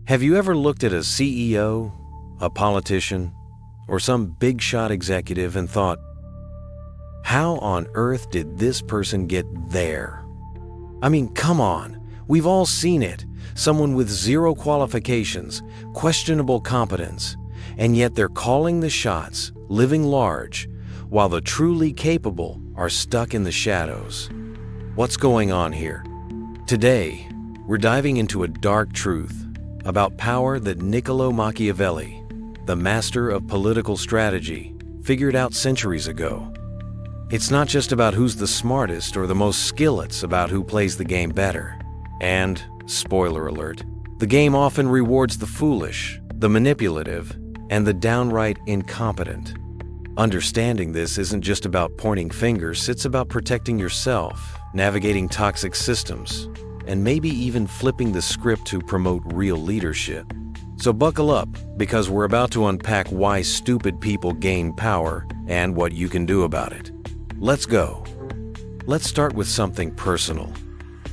Have you ever looked at a CEO, a politician, or some big shot executive and thought, how on earth did this person get there? I mean, come on, we've all seen it. Someone with zero qualifications, questionable competence, and yet they're calling the shots, living large, while the truly capable are stuck in the shadows. What's going on here? Today, we're diving into a dark truth about power that Niccolò Machiavelli, the master of political strategy, figured out centuries ago. It's not just about who's the smartest or the most skilled, it's about who plays the game better. And, spoiler alert, the game often rewards the foolish, the manipulative, and the downright incompetent. Understanding this isn't just about pointing fingers, it's about protecting yourself, navigating toxic systems, and maybe even flipping the script to promote real leadership. So buckle up, because we're about to unpack why stupid people gain power and what you can do about it. Let's go. Let's start with something personal.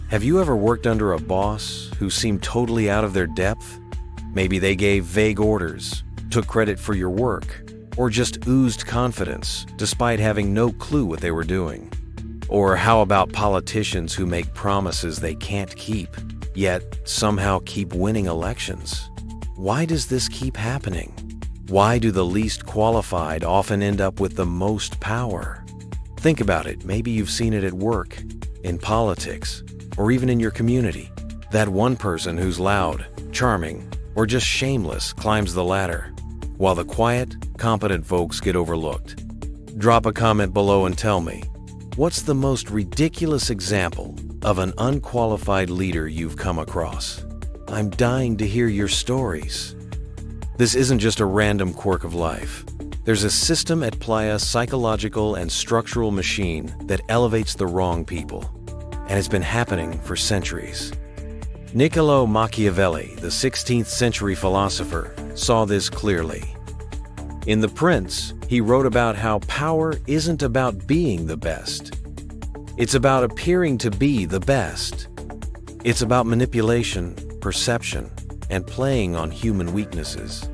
Have you ever worked under a boss who seemed totally out of their depth? Maybe they gave vague orders, took credit for your work, or just oozed confidence despite having no clue what they were doing. Or how about politicians who make promises they can't keep, yet somehow keep winning elections? Why does this keep happening? Why do the least qualified often end up with the most power? Think about it. Maybe you've seen it at work, in politics, or even in your community. That one person who's loud, charming, or just shameless climbs the ladder, while the quiet, competent folks get overlooked. Drop a comment below and tell me, what's the most ridiculous example of an unqualified leader you've come across? I'm dying to hear your stories. This isn't just a random quirk of life. There's a system at play, a psychological and structural machine that elevates the wrong people. And it's been happening for centuries. Niccolò Machiavelli, the 16th century philosopher, saw this clearly. In The Prince, he wrote about how power isn't about being the best. It's about appearing to be the best. It's about manipulation, perception, and playing on human weaknesses.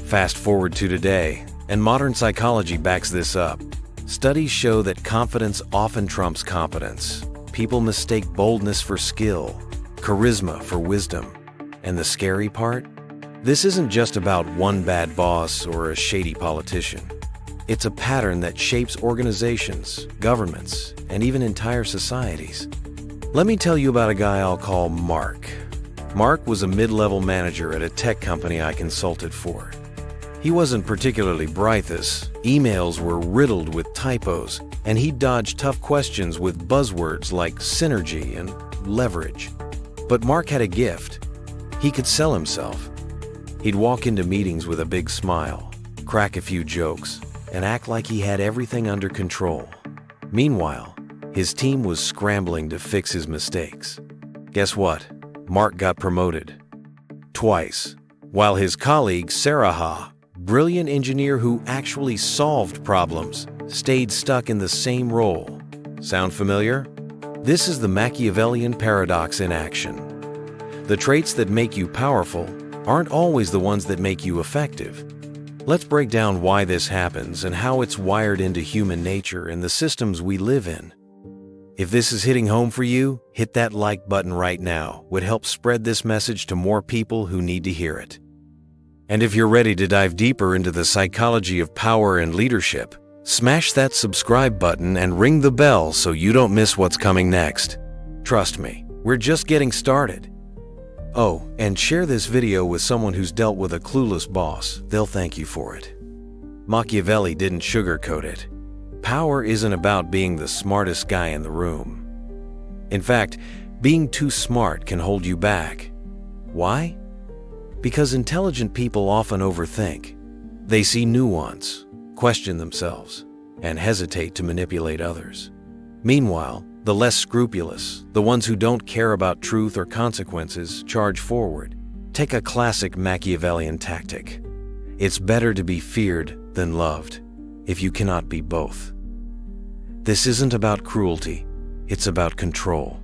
Fast forward to today, and modern psychology backs this up. Studies show that confidence often trumps competence. People mistake boldness for skill, charisma for wisdom. And the scary part? This isn't just about one bad boss or a shady politician. It's a pattern that shapes organizations, governments, and even entire societies. Let me tell you about a guy I'll call Mark. Mark was a mid-level manager at a tech company I consulted for. He wasn't particularly bright. His emails were riddled with typos, and he dodged tough questions with buzzwords like synergy and leverage. But Mark had a gift. He could sell himself. He'd walk into meetings with a big smile, crack a few jokes, and act like he had everything under control. Meanwhile, his team was scrambling to fix his mistakes. Guess what? Mark got promoted. Twice. While his colleague, Saraha, brilliant engineer who actually solved problems, stayed stuck in the same role. Sound familiar? This is the Machiavellian paradox in action. The traits that make you powerful aren't always the ones that make you effective. Let's break down why this happens and how it's wired into human nature and the systems we live in. If this is hitting home for you, hit that like button right now. It would help spread this message to more people who need to hear it. And if you're ready to dive deeper into the psychology of power and leadership, smash that subscribe button and ring the bell so you don't miss what's coming next. Trust me, we're just getting started. Oh, and share this video with someone who's dealt with a clueless boss. They'll thank you for it. Machiavelli didn't sugarcoat it. Power isn't about being the smartest guy in the room. In fact, being too smart can hold you back. Why? Because intelligent people often overthink. They see nuance, question themselves, and hesitate to manipulate others. Meanwhile, the less scrupulous, the ones who don't care about truth or consequences, charge forward. Take a classic Machiavellian tactic. It's better to be feared than loved, if you cannot be both. This isn't about cruelty, it's about control.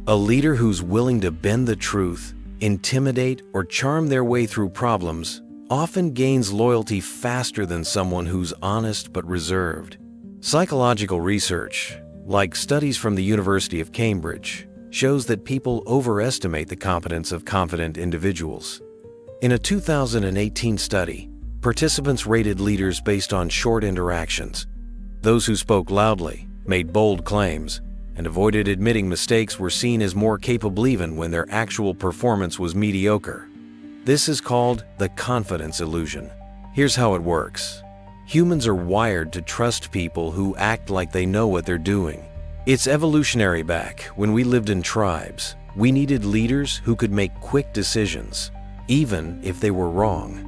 A leader who's willing to bend the truth, intimidate, or charm their way through problems often gains loyalty faster than someone who's honest but reserved. Psychological research, like studies from the University of Cambridge, shows that people overestimate the competence of confident individuals. In a 2018 study, participants rated leaders based on short interactions. Those who spoke loudly, made bold claims, and avoided admitting mistakes were seen as more capable even when their actual performance was mediocre. This is called the confidence illusion. Here's how it works. Humans are wired to trust people who act like they know what they're doing. It's evolutionary. Back when we lived in tribes, we needed leaders who could make quick decisions, even if they were wrong.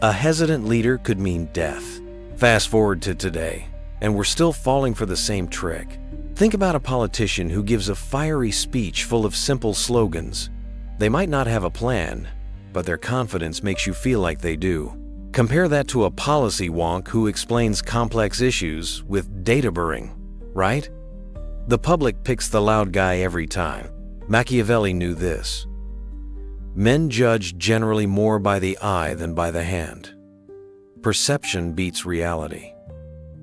A hesitant leader could mean death. Fast forward to today, and we're still falling for the same trick. Think about a politician who gives a fiery speech full of simple slogans. They might not have a plan, but their confidence makes you feel like they do. Compare that to a policy wonk who explains complex issues with data burring, right? The public picks the loud guy every time. Machiavelli knew this. Men judge generally more by the eye than by the hand. Perception beats reality.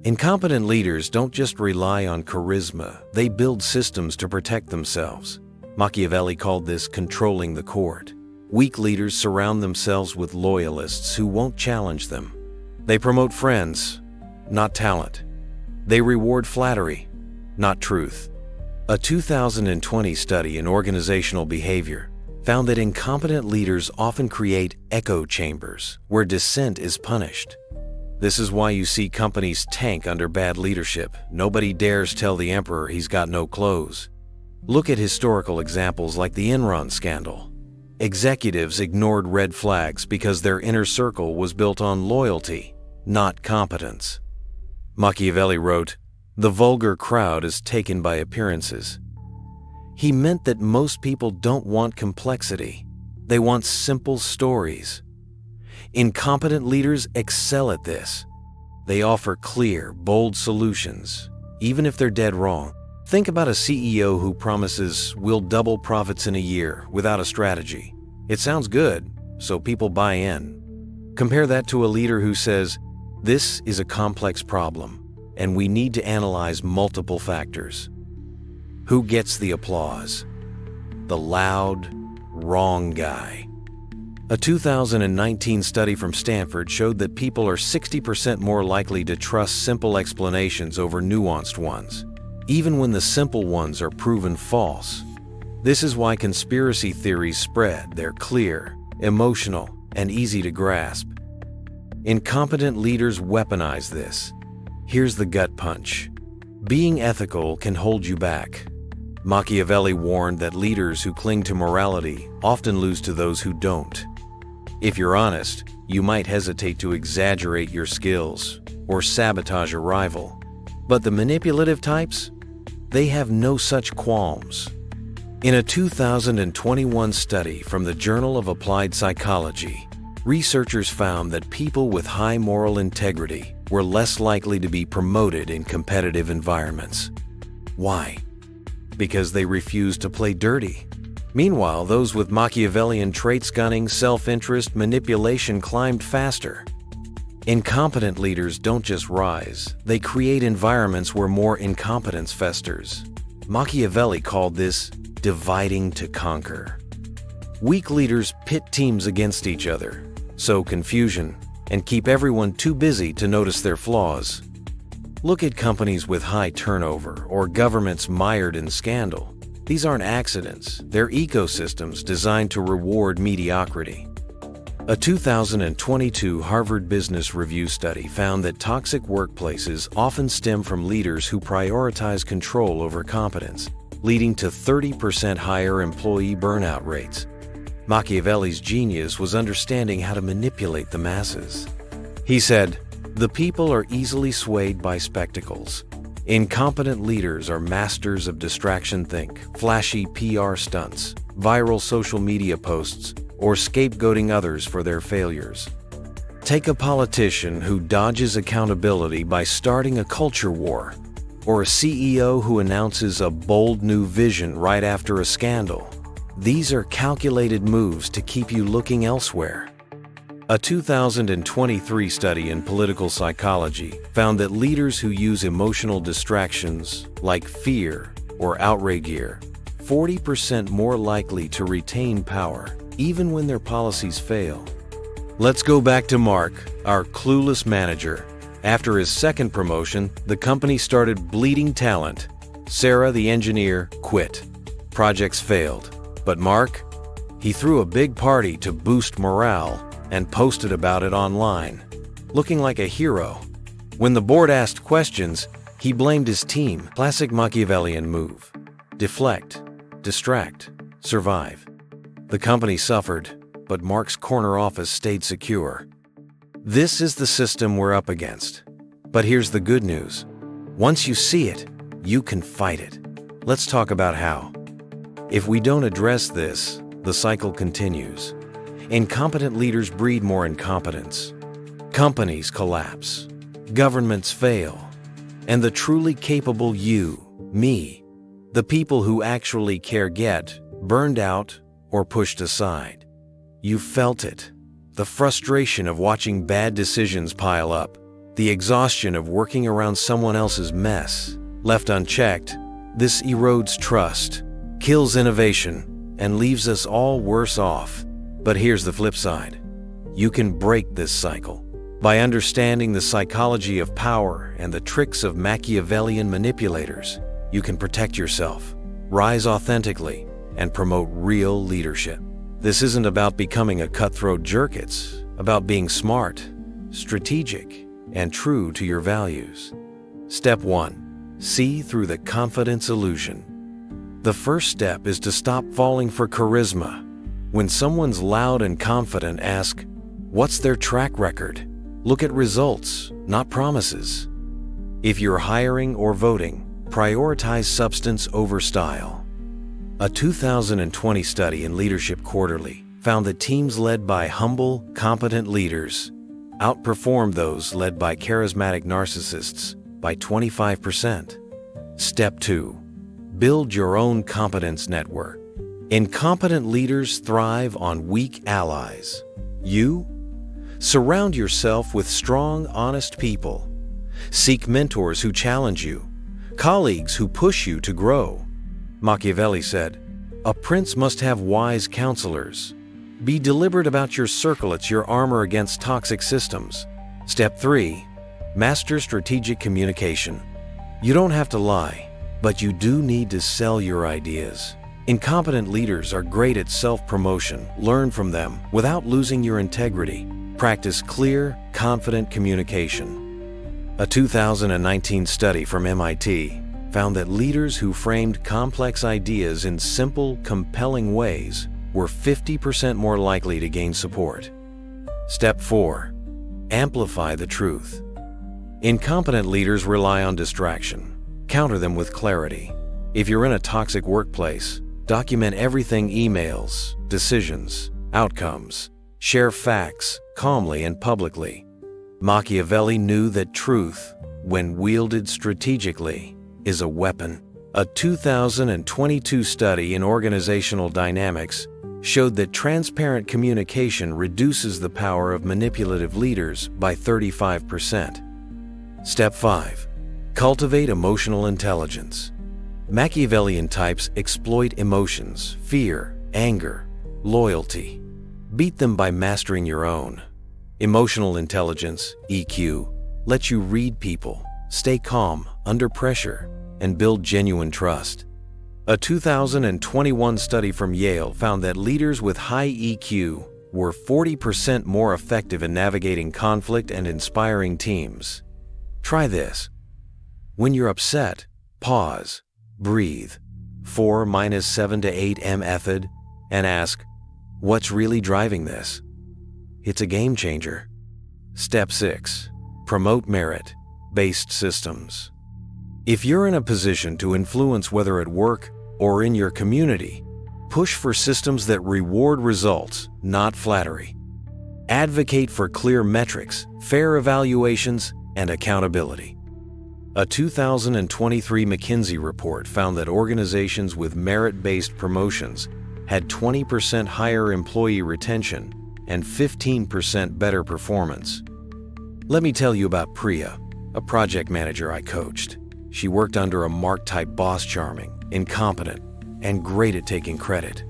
Incompetent leaders don't just rely on charisma, they build systems to protect themselves. Machiavelli called this controlling the court. Weak leaders surround themselves with loyalists who won't challenge them. They promote friends, not talent. They reward flattery, not truth. A 2020 study in organizational behavior found that incompetent leaders often create echo chambers where dissent is punished. This is why you see companies tank under bad leadership. Nobody dares tell the emperor he's got no clothes. Look at historical examples like the Enron scandal. Executives ignored red flags because their inner circle was built on loyalty, not competence. Machiavelli wrote, "The vulgar crowd is taken by appearances." He meant that most people don't want complexity. They want simple stories. Incompetent leaders excel at this. They offer clear, bold solutions, even if they're dead wrong. Think about a CEO who promises we'll double profits in a year without a strategy. It sounds good, so people buy in. Compare that to a leader who says, this is a complex problem, and we need to analyze multiple factors. Who gets the applause? The loud, wrong guy. A 2019 study from Stanford showed that people are 60% more likely to trust simple explanations over nuanced ones, even when the simple ones are proven false. This is why conspiracy theories spread. They're clear, emotional, and easy to grasp. Incompetent leaders weaponize this. Here's the gut punch. Being ethical can hold you back. Machiavelli warned that leaders who cling to morality often lose to those who don't. If you're honest, you might hesitate to exaggerate your skills or sabotage a rival. But the manipulative types? They have no such qualms. In a 2021 study from the Journal of Applied Psychology, researchers found that people with high moral integrity were less likely to be promoted in competitive environments. Why? Because they refused to play dirty. Meanwhile, those with Machiavellian traits, gunning, self-interest, manipulation climbed faster. Incompetent leaders don't just rise, they create environments where more incompetence festers. Machiavelli called this dividing to conquer. Weak leaders pit teams against each other, sow confusion, and keep everyone too busy to notice their flaws. Look at companies with high turnover or governments mired in scandal. These aren't accidents, they're ecosystems designed to reward mediocrity. A 2022 Harvard Business Review study found that toxic workplaces often stem from leaders who prioritize control over competence, leading to 30% higher employee burnout rates. Machiavelli's genius was understanding how to manipulate the masses. He said, "The people are easily swayed by spectacles. Incompetent leaders are masters of distraction. Think flashy PR stunts, viral social media posts, or scapegoating others for their failures. Take a politician who dodges accountability by starting a culture war, or a CEO who announces a bold new vision right after a scandal. These are calculated moves to keep you looking elsewhere. A 2023 study in political psychology found that leaders who use emotional distractions like fear or outrage are 40% more likely to retain power, even when their policies fail. Let's go back to Mark, our clueless manager. After his second promotion, the company started bleeding talent. Sarah, the engineer, quit. Projects failed. But Mark, he threw a big party to boost morale and posted about it online, looking like a hero. When the board asked questions, he blamed his team. Classic Machiavellian move. Deflect, distract, survive. The company suffered, but Mark's corner office stayed secure. This is the system we're up against. But here's the good news. Once you see it, you can fight it. Let's talk about how. If we don't address this, the cycle continues. Incompetent leaders breed more incompetence. Companies collapse. Governments fail. And the truly capable you, me, the people who actually care get burned out or pushed aside. You felt it. The frustration of watching bad decisions pile up. The exhaustion of working around someone else's mess. Left unchecked, this erodes trust, kills innovation, and leaves us all worse off. But here's the flip side. You can break this cycle. By understanding the psychology of power and the tricks of Machiavellian manipulators, you can protect yourself, rise authentically, and promote real leadership. This isn't about becoming a cutthroat jerk, it's about being smart, strategic, and true to your values. Step 1. See through the confidence illusion. The first step is to stop falling for charisma. When someone's loud and confident, ask, what's their track record? Look at results, not promises. If you're hiring or voting, prioritize substance over style. A 2020 study in Leadership Quarterly found that teams led by humble, competent leaders outperformed those led by charismatic narcissists by 25%. Step 2. Build your own competence network. Incompetent leaders thrive on weak allies. You? Surround yourself with strong, honest people. Seek mentors who challenge you, colleagues who push you to grow. Machiavelli said, "A prince must have wise counselors." Be deliberate about your circle, it's your armor against toxic systems. Step 3. Master strategic communication. You don't have to lie, but you do need to sell your ideas. Incompetent leaders are great at self-promotion. Learn from them without losing your integrity. Practice clear, confident communication. A 2019 study from MIT found that leaders who framed complex ideas in simple, compelling ways were 50% more likely to gain support. Step 4. Amplify the truth. Incompetent leaders rely on distraction. Counter them with clarity. If you're in a toxic workplace, document everything: emails, decisions, outcomes. Share facts calmly and publicly. Machiavelli knew that truth, when wielded strategically, is a weapon. A 2022 study in organizational dynamics showed that transparent communication reduces the power of manipulative leaders by 35%. Step 5. Cultivate emotional intelligence. Machiavellian types exploit emotions: fear, anger, loyalty. Beat them by mastering your own. Emotional intelligence, EQ, lets you read people, stay calm under pressure, and build genuine trust. A 2021 study from Yale found that leaders with high EQ were 40% more effective in navigating conflict and inspiring teams. Try this. When you're upset, pause, breathe, 4-7 to 8 method, and ask, what's really driving this? It's a game changer. Step 6. Promote merit-based systems. If you're in a position to influence, whether at work or in your community, push for systems that reward results, not flattery. Advocate for clear metrics, fair evaluations, and accountability. A 2023 McKinsey report found that organizations with merit-based promotions had 20% higher employee retention and 15% better performance. Let me tell you about Priya, a project manager I coached. She worked under a Mark-type boss, charming, incompetent, and great at taking credit.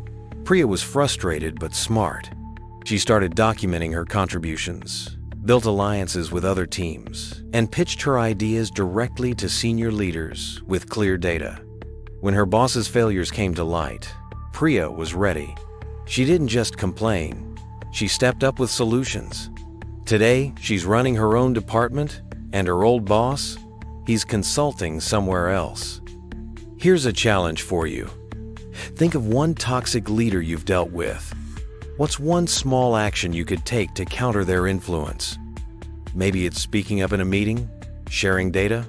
Priya was frustrated but smart. She started documenting her contributions, built alliances with other teams, and pitched her ideas directly to senior leaders with clear data. When her boss's failures came to light, Priya was ready. She didn't just complain, she stepped up with solutions. Today, she's running her own department, and her old boss, he's consulting somewhere else. Here's a challenge for you. Think of one toxic leader you've dealt with. What's one small action you could take to counter their influence? Maybe it's speaking up in a meeting, sharing data,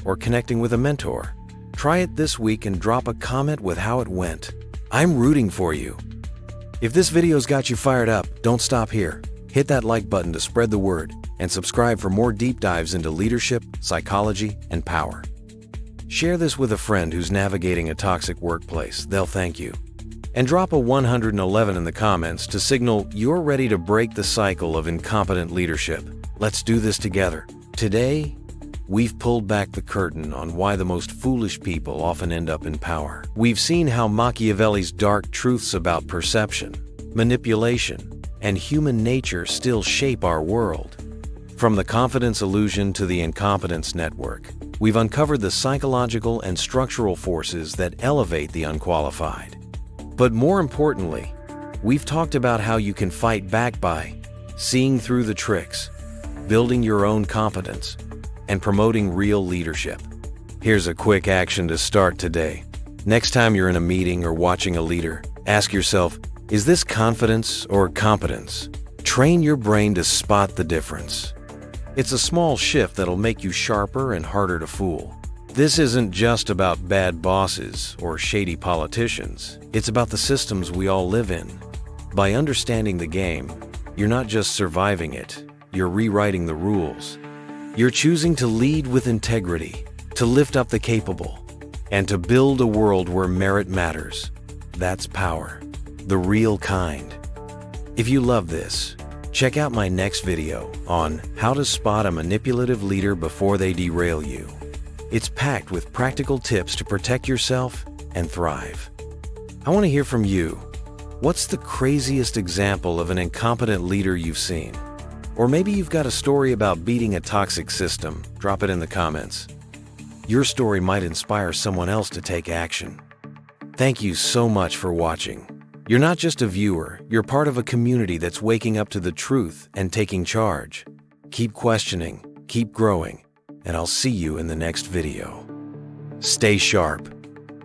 or connecting with a mentor. Try it this week and drop a comment with how it went. I'm rooting for you. If this video's got you fired up, don't stop here. Hit that like button to spread the word, and subscribe for more deep dives into leadership, psychology, and power. Share this with a friend who's navigating a toxic workplace. They'll thank you. And drop a 111 in the comments to signal you're ready to break the cycle of incompetent leadership. Let's do this together. Today, we've pulled back the curtain on why the most foolish people often end up in power. We've seen how Machiavelli's dark truths about perception, manipulation, and human nature still shape our world. From the confidence illusion to the incompetence network, we've uncovered the psychological and structural forces that elevate the unqualified. But more importantly, we've talked about how you can fight back by seeing through the tricks, building your own competence, and promoting real leadership. Here's a quick action to start today. Next time you're in a meeting or watching a leader, ask yourself, is this confidence or competence? Train your brain to spot the difference. It's a small shift that'll make you sharper and harder to fool. This isn't just about bad bosses or shady politicians. It's about the systems we all live in. By understanding the game, you're not just surviving it, you're rewriting the rules. You're choosing to lead with integrity, to lift up the capable, and to build a world where merit matters. That's power, the real kind. If you love this, check out my next video on how to spot a manipulative leader before they derail you. It's packed with practical tips to protect yourself and thrive. I want to hear from you. What's the craziest example of an incompetent leader you've seen? Or maybe you've got a story about beating a toxic system. Drop it in the comments. Your story might inspire someone else to take action. Thank you so much for watching. You're not just a viewer, you're part of a community that's waking up to the truth and taking charge. Keep questioning, keep growing, and I'll see you in the next video. Stay sharp.